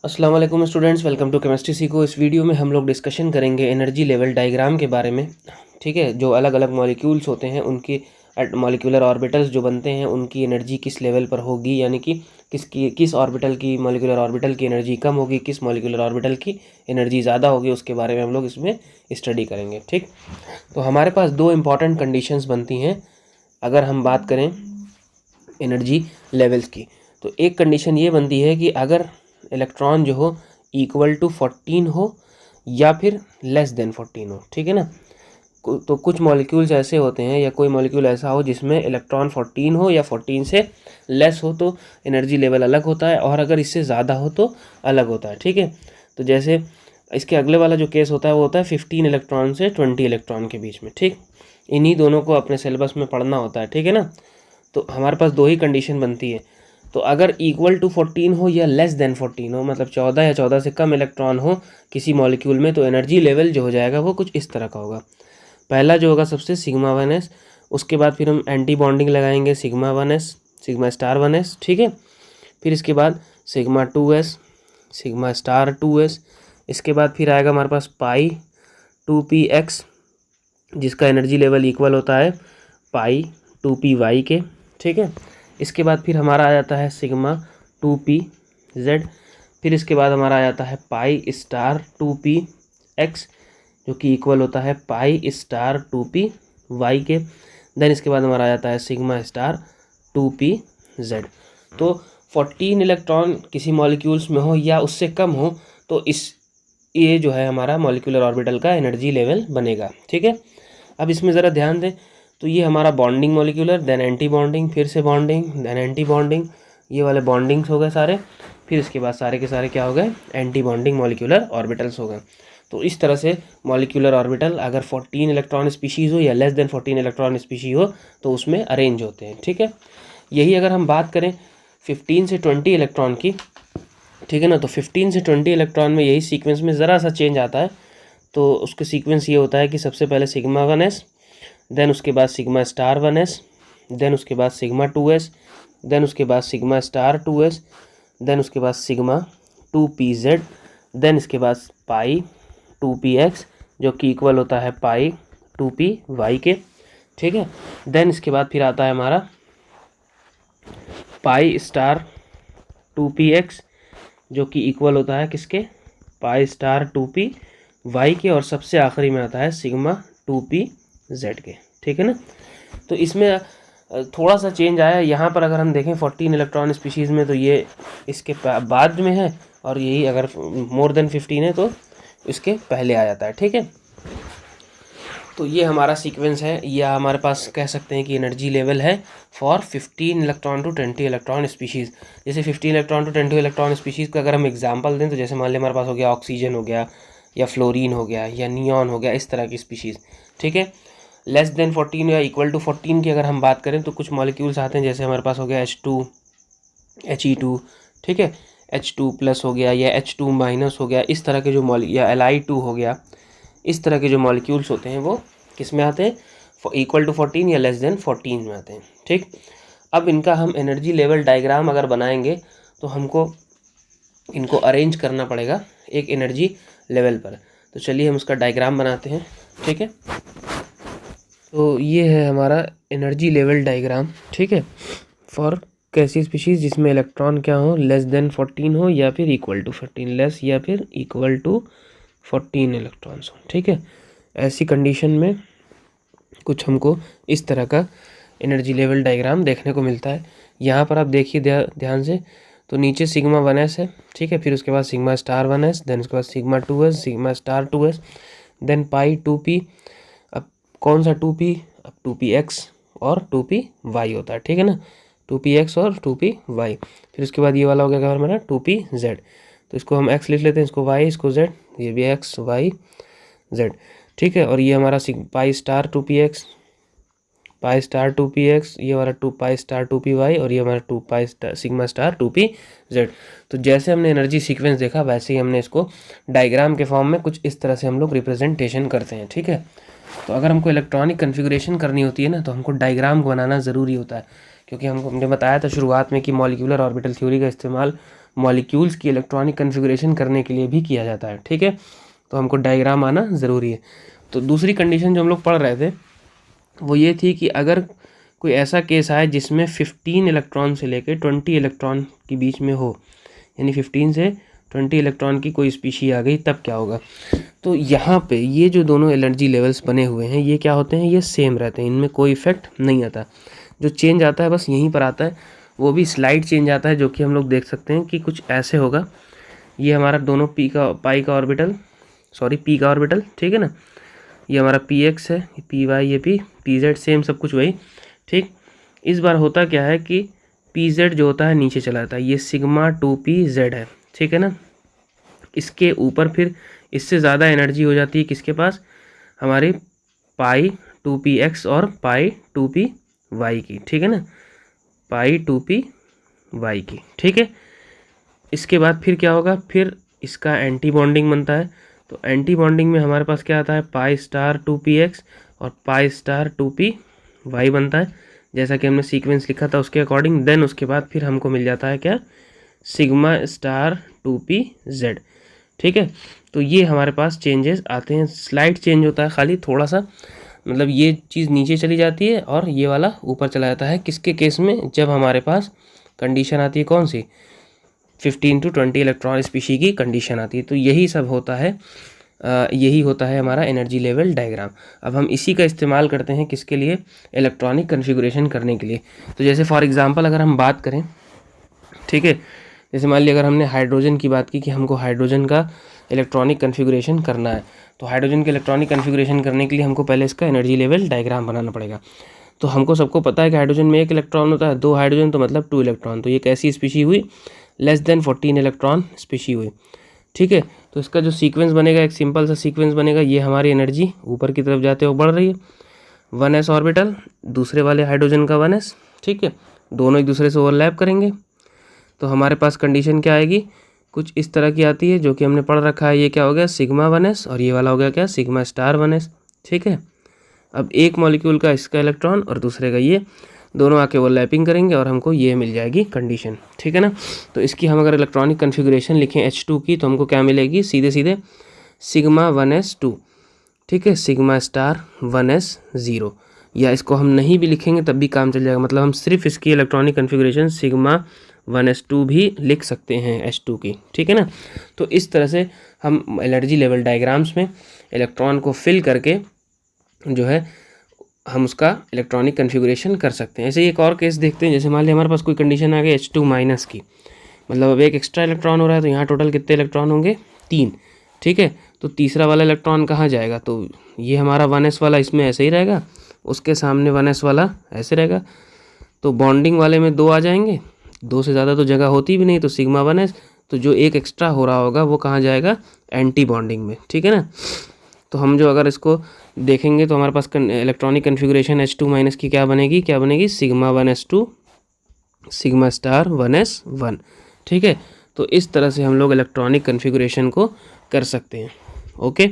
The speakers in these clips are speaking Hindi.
अस्सलाम वालेकुम स्टूडेंट्स, वेलकम टू केमिस्ट्री सीखो। इस वीडियो में हम लोग डिस्कशन करेंगे एनर्जी लेवल डायग्राम के बारे में। ठीक है, जो अलग अलग मॉलिक्यूल्स होते हैं उनकी मॉलिक्यूलर ऑर्बिटल्स जो बनते हैं उनकी एनर्जी किस लेवल पर होगी, यानी कि किस ऑर्बिटल की मॉलिक्यूलर ऑर्बिटल की एनर्जी कम होगी, किस मॉलिक्यूलर ऑर्बिटल की एनर्जी ज़्यादा होगी, उसके बारे में हम लोग इसमें स्टडी करेंगे। ठीक, तो हमारे पास दो इम्पॉर्टेंट कंडीशंस बनती हैं अगर हम बात करें एनर्जी लेवल्स की। तो एक कंडीशन ये बनती है कि अगर इलेक्ट्रॉन जो हो इक्वल टू 14 हो या फिर लेस देन 14 हो। ठीक है ना, तो कुछ मॉलिक्यूल्स ऐसे होते हैं या कोई मॉलिक्यूल ऐसा हो जिसमें इलेक्ट्रॉन 14 हो या 14 से लेस हो तो एनर्जी लेवल अलग होता है, और अगर इससे ज़्यादा हो तो अलग होता है। ठीक है, तो जैसे इसके अगले वाला जो केस होता है वो होता है 15 इलेक्ट्रॉन से 20 इलेक्ट्रॉन के बीच में। ठीक, इन्हीं दोनों को अपने सिलेबस में पढ़ना होता है। ठीक है ना, तो हमारे पास दो ही कंडीशन बनती है। तो अगर इक्वल टू 14 हो या लेस देन 14 हो, मतलब 14 या 14 से कम इलेक्ट्रॉन हो किसी मॉलिक्यूल में, तो एनर्जी लेवल जो हो जाएगा वो कुछ इस तरह का होगा। पहला जो होगा सबसे सिग्मा 1s, उसके बाद फिर हम एंटी बॉन्डिंग लगाएंगे sigma 1s, sigma star 1s। ठीक है, फिर इसके बाद sigma 2s, sigma star 2s। इसके बाद फिर आएगा हमारे पास पाई 2px, जिसका एनर्जी लेवल इक्वल होता है पाई 2py के। ठीक है, इसके बाद फिर हमारा आ जाता है सिग्मा 2pz। फिर इसके बाद हमारा आ जाता है पाई स्टार 2px, जो कि इक्वल होता है पाई स्टार 2py के। देन इसके बाद हमारा आ जाता है सिग्मा स्टार 2pz। तो 14 इलेक्ट्रॉन किसी मॉलिक्यूल्स में हो या उससे कम हो तो ये जो है हमारा मॉलिक्यूलर ऑर्बिटल का एनर्जी लेवल बनेगा। ठीक है, अब इसमें ज़रा ध्यान दें, तो ये हमारा bonding molecular, then anti bonding, फिर से बॉन्डिंग, देन एंटी बॉन्डिंग, ये वाले बॉन्डिंग्स हो गए सारे। फिर इसके बाद सारे के सारे क्या हो गए, एंटी बॉन्डिंग मॉलिक्यूलर ऑर्बिटल्स हो गए। तो इस तरह से मॉलिक्यूलर ऑर्बिटल अगर 14 इलेक्ट्रॉन स्पीशीज़ हो या लेस देन 14 इलेक्ट्रॉन स्पीशी हो तो उसमें अरेंज होते हैं। ठीक है, यही अगर हम बात करें 15 से 20 इलेक्ट्रॉन की, ठीक है ना, तो 15 से 20 इलेक्ट्रॉन में यही सीक्वेंस में ज़रा सा चेंज आता है। तो उसका सीक्वेंस ये होता है कि सबसे पहले सिग्मा 1s, देन उसके बाद सिग्मा स्टार 1s, देन उसके बाद सिग्मा 2s, देन उसके बाद सिग्मा स्टार 2s, देन उसके बाद सिग्मा 2pz, देन इसके बाद पाई 2px, जो कि इक्वल होता है पाई 2py के। ठीक है, देन इसके बाद फिर आता है हमारा पाई स्टार 2px, जो कि इक्वल होता है किसके, पाई स्टार 2py के, और सबसे आखिरी में आता है सिग्मा 2pz के। ठीक है ना, तो इसमें थोड़ा सा चेंज आया यहाँ पर। अगर हम देखें 14 इलेक्ट्रॉन स्पीशीज़ में तो ये इसके बाद में है, और यही अगर मोर देन 15 है तो इसके पहले आ जाता है। ठीक है, तो ये हमारा सीक्वेंस है, या हमारे पास कह सकते हैं कि एनर्जी लेवल है for 15 electron to 20 electron species. जैसे 15 इलेक्ट्रॉन टू 20 इलेक्ट्रॉन स्पीशीज़ का अगर हम एग्जांपल दें तो जैसे मान लिया हमारे पास हो गया ऑक्सीजन हो गया, या फ्लोरीन हो गया, या नियॉन हो गया, इस तरह की स्पीशीज़। ठीक है, लेस देन 14 या इक्वल टू 14 की अगर हम बात करें तो कुछ मॉलिक्यूल्स आते हैं, जैसे हमारे पास हो गया H2, He2। ठीक है, H2+ हो गया, या H2- हो गया, इस तरह के जो या Li2 हो गया, इस तरह के जो मॉलिक्यूल्स होते हैं वो किस में आते हैं, इक्वल टू 14 या लेस देन 14 में आते हैं। ठीक, अब इनका हम एनर्जी लेवल डायग्राम अगर बनाएंगे तो हमको इनको अरेंज करना पड़ेगा एक एनर्जी लेवल पर। तो चलिए हम उसका डायग्राम बनाते हैं। ठीक है, तो ये है हमारा एनर्जी लेवल डायग्राम। ठीक है, फॉर कैसी स्पीशीज़ जिसमें इलेक्ट्रॉन क्या हो, लेस देन 14 हो या फिर इक्वल टू 14, लेस या फिर इक्वल टू 14 इलेक्ट्रॉन्स हो। ठीक है, ऐसी कंडीशन में कुछ हमको इस तरह का एनर्जी लेवल डायग्राम देखने को मिलता है। यहाँ पर आप देखिए ध्यान से, तो नीचे सिग्मा 1s है। ठीक है, फिर उसके बाद सिग्मा स्टार 1s, देन उसके बाद sigma 2s, sigma star 2s, then pi 2p। अब कौन सा 2p, अब 2px और 2py होता है। ठीक है ना, 2px और 2py। फिर उसके बाद ये वाला हो गया हमारा 2pz। तो इसको हम x लिख लेते हैं, इसको y, इसको z, ये भी x y z। ठीक है, और ये हमारा pi star 2px, pi star 2px, ये हमारा 2 पाई स्टार 2py, और ये हमारा 2 पाई सिग्मा स्टार 2pz। तो जैसे हमने एनर्जी सीक्वेंस देखा वैसे ही हमने इसको डायग्राम के फॉर्म में कुछ इस तरह से हम लोग रिप्रेजेंटेशन करते हैं। ठीक है, तो अगर हमको इलेक्ट्रॉनिक कन्फिगरेशन करनी होती है ना, तो हमको डायग्राम बनाना ज़रूरी होता है, क्योंकि हमने बताया था शुरुआत में कि मॉलिक्यूलर ऑर्बिटल थ्योरी का इस्तेमाल मॉलिक्यूल्स की इलेक्ट्रॉनिक कन्फिगरेशन करने के लिए भी किया जाता है। ठीक है, तो हमको डायग्राम आना ज़रूरी है। तो दूसरी कंडीशन जो हम लोग पढ़ रहे थे वो ये थी कि अगर कोई ऐसा केस आए जिसमें 15 इलेक्ट्रॉन से लेकर 20 इलेक्ट्रॉन के बीच में हो, यानी 15 से 20 इलेक्ट्रॉन की कोई स्पीशी आ गई, तब क्या होगा। तो यहाँ पे ये जो दोनों एनर्जी लेवल्स बने हुए हैं ये क्या होते हैं, ये सेम रहते हैं, इनमें कोई इफेक्ट नहीं आता। जो चेंज आता है बस यहीं पर आता है, वो भी स्लाइड चेंज आता है, जो कि हम लोग देख सकते हैं कि कुछ ऐसे होगा। ये हमारा दोनों पी का ऑर्बिटल, ठीक है ना, ये हमारा पी एक्स है, पी वाई, ये पी जेड, सेम सब कुछ वही। ठीक, इस बार होता क्या है कि पी जेड जो होता है नीचे चला जाता है, ये सिग्मा 2p जेड है। ठीक है ना, इसके ऊपर फिर इससे ज़्यादा एनर्जी हो जाती है किसके पास, हमारे पाई 2p x और पाई 2p y की। ठीक है ना, पाई 2p y की। ठीक है, इसके बाद फिर क्या होगा, फिर इसका एंटी बॉन्डिंग बनता है। तो एंटी बॉन्डिंग में हमारे पास क्या आता है, पाई स्टार 2px और पाई स्टार 2py बनता है, जैसा कि हमने सीक्वेंस लिखा था उसके अकॉर्डिंग। देन उसके बाद फिर हमको मिल जाता है क्या, सिग्मा स्टार 2pz। ठीक है, तो ये हमारे पास चेंजेस आते हैं, स्लाइड चेंज होता है खाली थोड़ा सा, मतलब ये चीज़ नीचे चली जाती है और ये वाला ऊपर चला जाता है। किसके केस में, जब हमारे पास कंडीशन आती है कौन सी, 15 to 20 इलेक्ट्रॉन स्पीशी की कंडीशन आती है। तो यही सब होता है, यही होता है हमारा एनर्जी लेवल डायग्राम। अब हम इसी का इस्तेमाल करते हैं किसके लिए, इलेक्ट्रॉनिक कन्फिगुरेशन करने के लिए। तो जैसे फॉर एग्जांपल अगर हम बात करें, ठीक है, जैसे मान लिया अगर हमने हाइड्रोजन की बात की कि हमको हाइड्रोजन का इलेक्ट्रॉनिक कन्फिगुरेशन करना है, तो हाइड्रोजन के इलेक्ट्रॉनिक कन्फिगुरेशन करने के लिए हमको पहले इसका एनर्जी लेवल डायग्राम बनाना पड़ेगा। तो हमको सबको पता है कि हाइड्रोजन में 1 इलेक्ट्रॉन होता है, 2 हाइड्रोजन तो मतलब 2 इलेक्ट्रॉन। तो ये कैसी स्पीशी हुई, लेस देन 14 इलेक्ट्रॉन स्पीशी हुई। ठीक है, तो इसका जो सीक्वेंस बनेगा, एक सिंपल सा सीक्वेंस बनेगा, ये हमारी एनर्जी ऊपर की तरफ जाते हुए बढ़ रही है, 1s ऑर्बिटल, दूसरे वाले हाइड्रोजन का 1s। ठीक है, दोनों एक दूसरे से ओवरलैप करेंगे, तो हमारे पास कंडीशन क्या आएगी, कुछ इस तरह की आती है जो कि हमने पढ़ रखा है। ये क्या हो गया, सिग्मा 1s, और ये वाला हो गया क्या, सिग्मा स्टार 1s। ठीक है, अब एक मॉलिक्यूल का इसका इलेक्ट्रॉन और दूसरे का ये, दोनों आके ओवरलैपिंग करेंगे और हमको ये मिल जाएगी कंडीशन। ठीक है ना, तो इसकी हम अगर इलेक्ट्रॉनिक कन्फिगरेशन लिखें H2 की, तो हमको क्या मिलेगी, सीधे सीधे सिग्मा 1s2। ठीक है, सिग्मा स्टार 1s0, या इसको हम नहीं भी लिखेंगे तब भी काम चल जाएगा, मतलब हम सिर्फ इसकी इलेक्ट्रॉनिक कन्फिगरेशन सिग्मा 1s2 भी लिख सकते हैं H2 की। ठीक है ना, तो इस तरह से हम एनर्जी लेवल डायग्राम्स में इलेक्ट्रॉन को फिल करके जो है हम उसका इलेक्ट्रॉनिक कन्फिगरेशन कर सकते हैं। ऐसे ही एक और केस देखते हैं, जैसे मान लिया हमारे पास कोई कंडीशन आ गई H2 माइनस की, मतलब अब एक एक्स्ट्रा इलेक्ट्रॉन हो रहा है, तो यहाँ टोटल कितने इलेक्ट्रॉन होंगे, 3। ठीक है, तो तीसरा वाला इलेक्ट्रॉन कहाँ जाएगा, तो ये हमारा 1s वाला इसमें ऐसे ही रहेगा, उसके सामने 1s वाला ऐसे रहेगा, तो बॉन्डिंग वाले में 2 आ जाएंगे, 2 से ज़्यादा तो जगह होती भी नहीं, तो सिग्मा 1s, तो जो एक एक्स्ट्रा हो रहा होगा वो कहाँ जाएगा, एंटी बॉन्डिंग में। ठीक है ना, तो हम जो अगर इसको देखेंगे तो हमारे पास इलेक्ट्रॉनिक कन्फिगरेशन H2 माइनस की क्या बनेगी, sigma 1s2 sigma star 1s1। ठीक है, तो इस तरह से हम लोग इलेक्ट्रॉनिक कन्फिगरेशन को कर सकते हैं। ओके,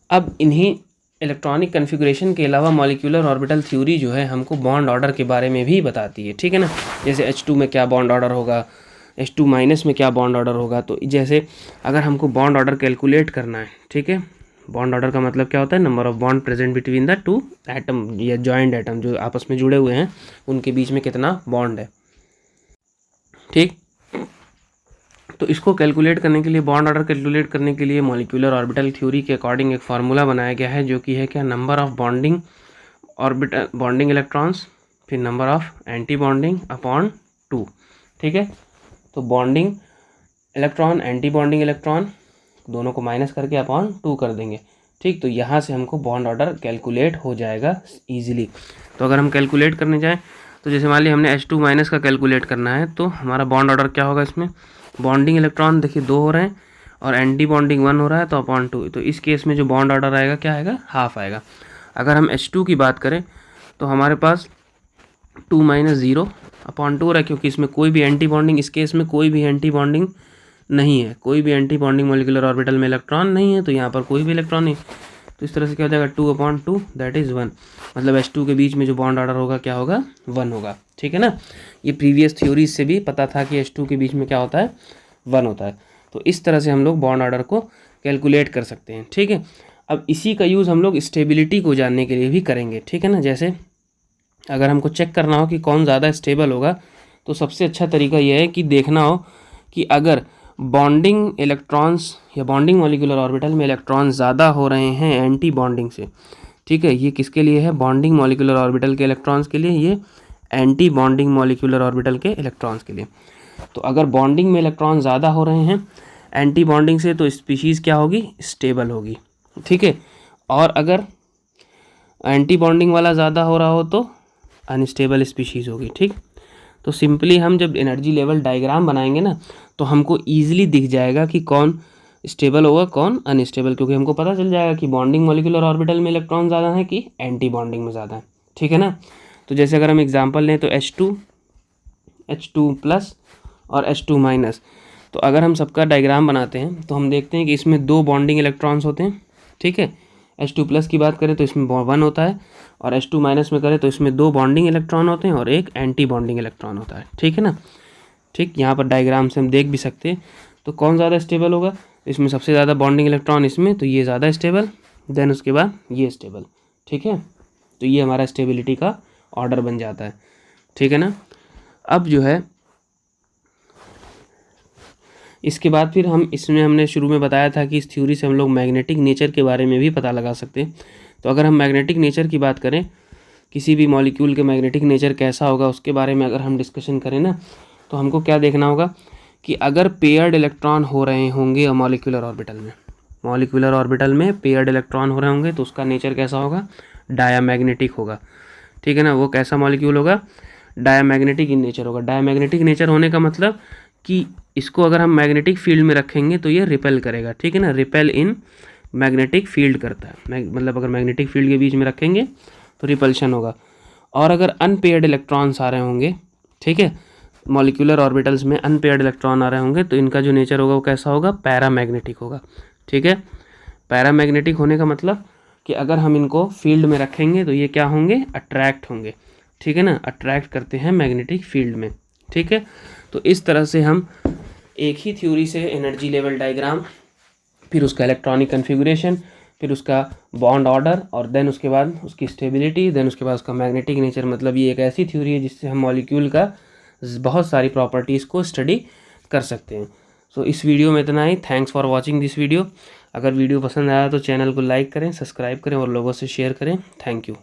अब इन्हीं इलेक्ट्रॉनिक कन्फिगरेशन के अलावा मॉलिक्यूलर ऑर्बिटल थ्योरी जो है हमको बॉन्ड ऑर्डर के बारे में भी बताती है। ठीक है ना, जैसे H2 में क्या बॉन्ड ऑर्डर होगा, H2 माइनस में क्या बॉन्ड ऑर्डर होगा। तो जैसे अगर हमको बॉन्ड ऑर्डर कैलकुलेट करना है, ठीक है, बॉन्ड ऑर्डर का मतलब क्या होता है, number of bond present between the 2 atom या जॉइंट एटम जो आपस में जुड़े हुए हैं, उनके बीच में कितना बॉन्ड है। ठीक, तो इसको कैलकुलेट करने के लिए, बॉन्ड ऑर्डर कैलकुलेट करने के लिए मॉलिक्यूलर ऑर्बिटल थ्योरी के अकॉर्डिंग एक फार्मूला बनाया गया है, जो कि है क्या, नंबर ऑफ बॉन्डिंग इलेक्ट्रॉन्स, फिर number of anti bonding upon 2। ठीक है, तो bonding electron, anti bonding electron, दोनों को माइनस करके अपॉन 2 कर देंगे। ठीक, तो यहाँ से हमको बॉन्ड ऑर्डर कैलकुलेट हो जाएगा ईजिली। तो अगर हम कैलकुलेट करने जाएँ, तो जैसे मान लिया हमने H2 माइनस का कैलकुलेट करना है, तो हमारा बॉन्ड ऑर्डर क्या होगा, इसमें बॉन्डिंग इलेक्ट्रॉन देखिए 2 हो रहे हैं और एंटी बॉन्डिंग 1 हो रहा है, तो अपॉन 2। तो इस केस में जो बॉन्ड ऑर्डर आएगा क्या आएगा, हाफ आएगा। अगर हम H2 की बात करें तो हमारे पास 2 माइनस 0 अपॉन 2 है, क्योंकि इसमें कोई भी एंटी बॉन्डिंग, इस केस में कोई भी एंटी बॉन्डिंग नहीं है, कोई भी एंटी बॉन्डिंग मॉलिक्यूलर ऑर्बिटल में इलेक्ट्रॉन नहीं है, तो यहाँ पर कोई भी इलेक्ट्रॉन नहीं, तो इस तरह से क्या हो जाएगा 2/2 दैट इज़ 1, मतलब H2 के बीच में जो बॉन्ड ऑर्डर होगा क्या होगा 1 होगा। ठीक है ना, ये प्रीवियस थ्योरीज से भी पता था कि H2 के बीच में क्या होता है 1 होता है। तो इस तरह से हम लोग बॉन्ड ऑर्डर को कैलकुलेट कर सकते हैं। ठीक है, अब इसी का यूज़ हम लोग स्टेबिलिटी को जानने के लिए भी करेंगे। ठीक है ना, जैसे अगर हमको चेक करना हो कि कौन ज़्यादा स्टेबल होगा तो सबसे अच्छा तरीका यह है कि देखना हो कि अगर बॉन्डिंग इलेक्ट्रॉन्स या बॉन्डिंग मॉलिक्यूलर ऑर्बिटल में इलेक्ट्रॉन्स ज़्यादा हो रहे हैं एंटी बॉन्डिंग से। ठीक है, ये किसके लिए है, बॉन्डिंग मॉलिक्यूलर ऑर्बिटल के इलेक्ट्रॉन्स के लिए, ये एंटी बॉन्डिंग मॉलिक्यूलर ऑर्बिटल के इलेक्ट्रॉन्स के लिए। तो अगर बॉन्डिंग में इलेक्ट्रॉन ज़्यादा हो रहे हैं एंटी बॉन्डिंग से तो स्पीशीज़ क्या होगी, स्टेबल होगी। ठीक है, और अगर एंटी बॉन्डिंग वाला ज़्यादा हो रहा हो तो अनस्टेबल स्पीशीज़ होगी। ठीक, तो सिंपली हम जब एनर्जी लेवल डायग्राम बनाएंगे ना तो हमको ईजिली दिख जाएगा कि कौन स्टेबल होगा कौन अनस्टेबल, क्योंकि हमको पता चल जाएगा कि बॉन्डिंग मॉलिक्यूलर ऑर्बिटल में इलेक्ट्रॉन ज़्यादा है कि एंटी बॉन्डिंग में ज़्यादा है। ठीक है ना, तो जैसे अगर हम एग्जांपल लें तो H2 प्लस और H2 माइनस, तो अगर हम सबका डायग्राम बनाते हैं तो हम देखते हैं कि इसमें 2 बॉन्डिंग इलेक्ट्रॉन्स होते हैं। ठीक है, H2 प्लस की बात करें तो इसमें 1 होता है, और H2 माइनस में करें तो इसमें 2 बॉन्डिंग इलेक्ट्रॉन होते हैं और एक एंटी बॉन्डिंग इलेक्ट्रॉन होता है। ठीक है ना, ठीक, यहाँ पर डायग्राम से हम देख भी सकते हैं। तो कौन ज़्यादा स्टेबल होगा, इसमें सबसे ज़्यादा बॉन्डिंग इलेक्ट्रॉन इसमें, तो ये ज़्यादा स्टेबल, देन उसके बाद ये स्टेबल। ठीक है, तो ये हमारा स्टेबिलिटी का ऑर्डर बन जाता है। ठीक है ना, अब जो है इसके बाद फिर हम इसमें हमने शुरू में बताया था कि इस थ्योरी से हम लोग मैग्नेटिक नेचर के बारे में भी पता लगा सकते हैं। तो अगर हम मैग्नेटिक नेचर की बात करें, किसी भी मॉलिक्यूल के मैग्नेटिक नेचर कैसा होगा उसके बारे में अगर हम डिस्कशन करें ना, तो हमको क्या देखना होगा कि अगर पेयर्ड इलेक्ट्रॉन हो रहे होंगे मॉलिक्यूलर ऑर्बिटल में पेयर्ड इलेक्ट्रॉन हो रहे होंगे तो उसका नेचर कैसा होगा, डायामैग्नेटिक होगा। ठीक है ना, वो कैसा मॉलिक्यूल होगा, डायामैग्नेटिक इन नेचर होगा। डायामैग्नेटिक नेचर होने का मतलब कि इसको अगर हम मैग्नेटिक फील्ड में रखेंगे तो ये रिपेल करेगा। ठीक है ना, रिपेल इन मैग्नेटिक फील्ड करता है, मतलब अगर मैग्नेटिक फील्ड के बीच में रखेंगे तो रिपल्शन होगा। और अगर अनपेयर्ड इलेक्ट्रॉन्स आ रहे होंगे, ठीक है, मॉलिक्यूलर ऑर्बिटल्स में अनपेयर्ड इलेक्ट्रॉन आ रहे होंगे तो इनका जो नेचर होगा वो कैसा होगा, पैरामैग्नेटिक होगा। ठीक है, पैरामैग्नेटिक होने का मतलब कि अगर हम इनको फील्ड में रखेंगे तो ये क्या होंगे, अट्रैक्ट होंगे। ठीक है ना, अट्रैक्ट करते हैं मैग्नेटिक फील्ड में। ठीक है, तो इस तरह से हम एक ही थ्योरी से एनर्जी लेवल डायग्राम, फिर उसका इलेक्ट्रॉनिक कन्फिगुरेशन, फिर उसका बॉन्ड ऑर्डर, और देन उसके बाद उसकी स्टेबिलिटी, देन उसके बाद उसका मैग्नेटिक नेचर, मतलब ये एक ऐसी थ्योरी है जिससे हम मॉलिक्यूल का बहुत सारी प्रॉपर्टीज़ को स्टडी कर सकते हैं। सो इस वीडियो में इतना ही। Thanks for watching this video. अगर वीडियो पसंद आया तो चैनल को लाइक करें, सब्सक्राइब करें और लोगों से शेयर करें। Thank you.